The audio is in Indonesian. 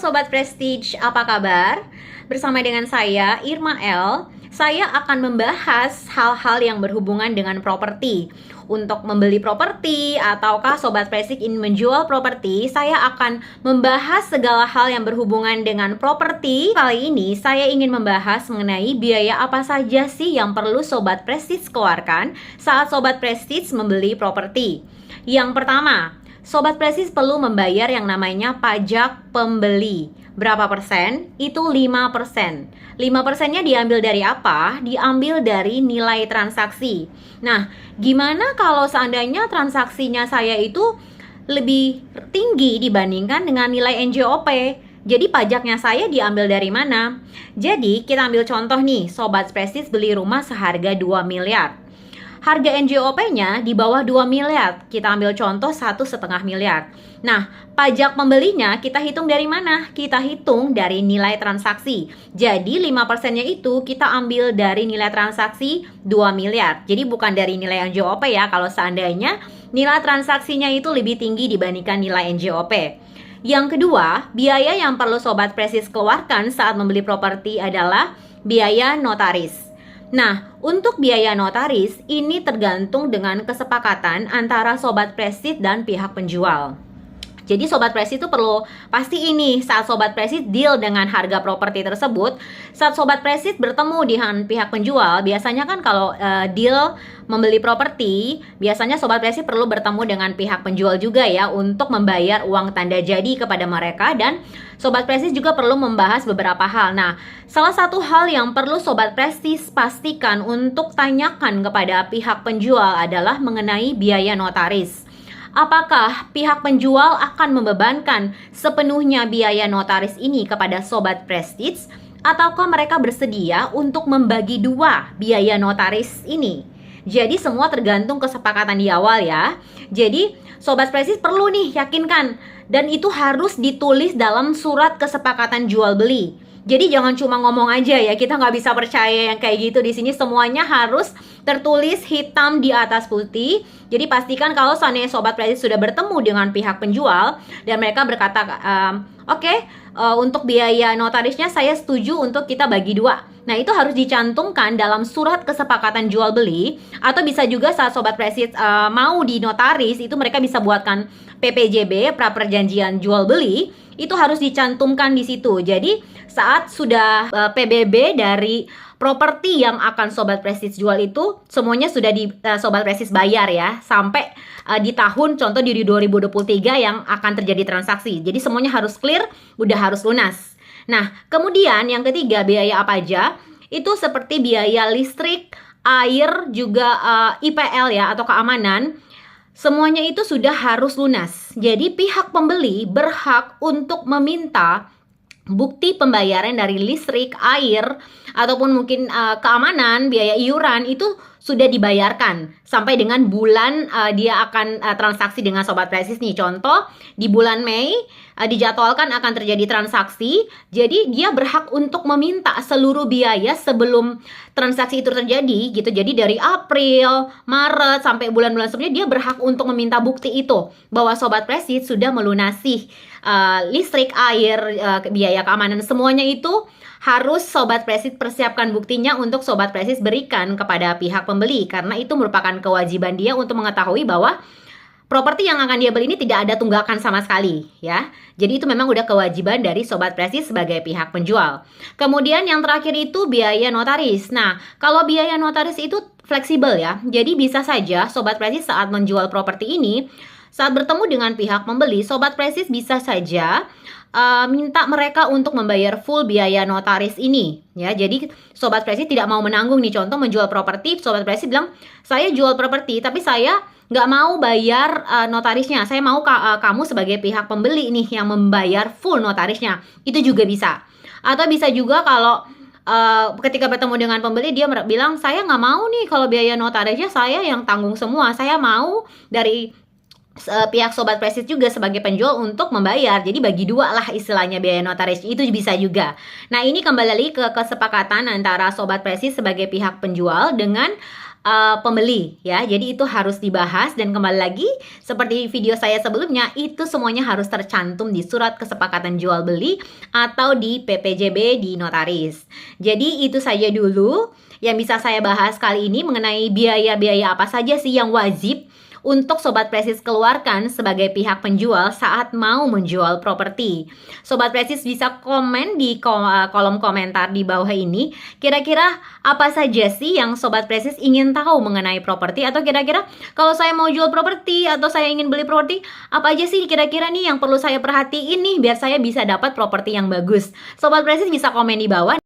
Sobat Prestige, apa kabar? Bersama dengan saya, Irma L. Saya akan membahas hal-hal yang berhubungan dengan properti. Untuk membeli properti, ataukah Sobat Prestige ingin menjual properti, saya akan membahas segala hal yang berhubungan dengan properti. Kali ini, saya ingin membahas mengenai biaya apa saja sih yang perlu Sobat Prestige keluarkan saat Sobat Prestige membeli properti. Yang pertama, Sobat Prestige perlu membayar yang namanya pajak pembeli. Berapa persen? Itu 5%. 5%-nya diambil dari apa? Diambil dari nilai transaksi. Nah, gimana kalau seandainya transaksinya saya itu lebih tinggi dibandingkan dengan nilai NJOP? Jadi pajaknya saya diambil dari mana? Jadi kita ambil contoh nih, Sobat Prestige beli rumah seharga 2 miliar. Harga NJOP-nya di bawah 2 miliar. Kita ambil contoh 1,5 miliar. Nah, pajak pembelinya kita hitung dari mana? Kita hitung dari nilai transaksi. Jadi 5%-nya itu kita ambil dari nilai transaksi 2 miliar. Jadi bukan dari nilai NJOP ya, kalau seandainya nilai transaksinya itu lebih tinggi dibandingkan nilai NJOP. Yang kedua, biaya yang perlu Sobat Prestige keluarkan saat membeli properti adalah biaya notaris. Nah, untuk biaya notaris, ini tergantung dengan kesepakatan antara Sobat Prestige dan pihak penjual. Jadi Sobat Prestige itu perlu pasti ini saat Sobat Prestige deal dengan harga properti tersebut, saat Sobat Prestige bertemu dengan pihak penjual, biasanya kan kalau deal membeli properti, biasanya Sobat Prestige perlu bertemu dengan pihak penjual juga ya untuk membayar uang tanda jadi kepada mereka, dan Sobat Prestige juga perlu membahas beberapa hal. Nah, salah satu hal yang perlu Sobat Prestige pastikan untuk tanyakan kepada pihak penjual adalah mengenai biaya notaris. Apakah pihak penjual akan membebankan sepenuhnya biaya notaris ini kepada Sobat Prestige, ataukah mereka bersedia untuk membagi dua biaya notaris ini? Jadi semua tergantung kesepakatan di awal ya. Jadi Sobat Prestige perlu nih yakinkan, dan itu harus ditulis dalam surat kesepakatan jual beli. Jadi jangan cuma ngomong aja ya, kita nggak bisa percaya yang kayak gitu. Di sini semuanya harus tertulis hitam di atas putih. Jadi pastikan kalau seandainya Sobat Prestige sudah bertemu dengan pihak penjual dan mereka berkata, oke, untuk biaya notarisnya saya setuju untuk kita bagi dua. Nah, itu harus dicantumkan dalam surat kesepakatan jual beli, atau bisa juga saat Sobat Prestige mau di notaris, itu mereka bisa buatkan PPJB, pra perjanjian jual beli, itu harus dicantumkan di situ. Jadi saat sudah PBB dari properti yang akan Sobat Prestige jual itu, semuanya sudah di Sobat Prestige bayar ya, sampai di tahun contoh di 2023 yang akan terjadi transaksi. Jadi semuanya harus clear, udah harus lunas. Nah, kemudian yang ketiga, biaya apa aja? Itu seperti biaya listrik, air, juga IPL ya, atau keamanan. Semuanya itu sudah harus lunas. Jadi pihak pembeli berhak untuk meminta bukti pembayaran dari listrik, air, ataupun mungkin keamanan, biaya iuran itu sudah dibayarkan sampai dengan bulan dia akan transaksi dengan Sobat Prestige nih. Contoh, di bulan Mei dijadwalkan akan terjadi transaksi, jadi dia berhak untuk meminta seluruh biaya sebelum transaksi itu terjadi gitu. Jadi dari April, Maret sampai bulan-bulan sebelumnya dia berhak untuk meminta bukti itu bahwa Sobat Prestige sudah melunasi listrik, air, biaya keamanan, semuanya itu harus Sobat Prestige persiapkan buktinya untuk Sobat Prestige berikan kepada pihak pembeli, karena itu merupakan kewajiban dia untuk mengetahui bahwa properti yang akan dia beli ini tidak ada tunggakan sama sekali ya. Jadi itu memang udah kewajiban dari Sobat Prestige sebagai pihak penjual. Kemudian yang terakhir itu biaya notaris. Nah, kalau biaya notaris itu fleksibel ya. Jadi bisa saja Sobat Prestige saat menjual properti ini, saat bertemu dengan pihak pembeli, Sobat Prestige bisa saja minta mereka untuk membayar full biaya notaris ini ya. Jadi Sobat Prestige tidak mau menanggung nih, contoh menjual properti, Sobat Prestige bilang saya jual properti tapi saya nggak mau bayar notarisnya, saya mau kamu sebagai pihak pembeli nih yang membayar full notarisnya. Itu juga bisa. Atau bisa juga kalau ketika bertemu dengan pembeli dia bilang saya nggak mau nih kalau biaya notarisnya saya yang tanggung semua, saya mau dari pihak Sobat Prestige juga sebagai penjual untuk membayar. Jadi bagi dua lah istilahnya biaya notaris, itu bisa juga. Nah, ini kembali lagi ke kesepakatan antara Sobat Prestige sebagai pihak penjual dengan pembeli ya. Jadi itu harus dibahas, dan kembali lagi seperti video saya sebelumnya, itu semuanya harus tercantum di surat kesepakatan jual beli atau di PPJB di notaris. Jadi itu saja dulu yang bisa saya bahas kali ini mengenai biaya-biaya apa saja sih yang wajib untuk Sobat Presis keluarkan sebagai pihak penjual saat mau menjual properti. Sobat Presis bisa komen di kolom komentar di bawah ini, kira-kira apa saja sih yang Sobat Presis ingin tahu mengenai properti, atau kira-kira kalau saya mau jual properti atau saya ingin beli properti, apa aja sih kira-kira nih yang perlu saya perhatiin nih biar saya bisa dapat properti yang bagus. Sobat Presis bisa komen di bawah.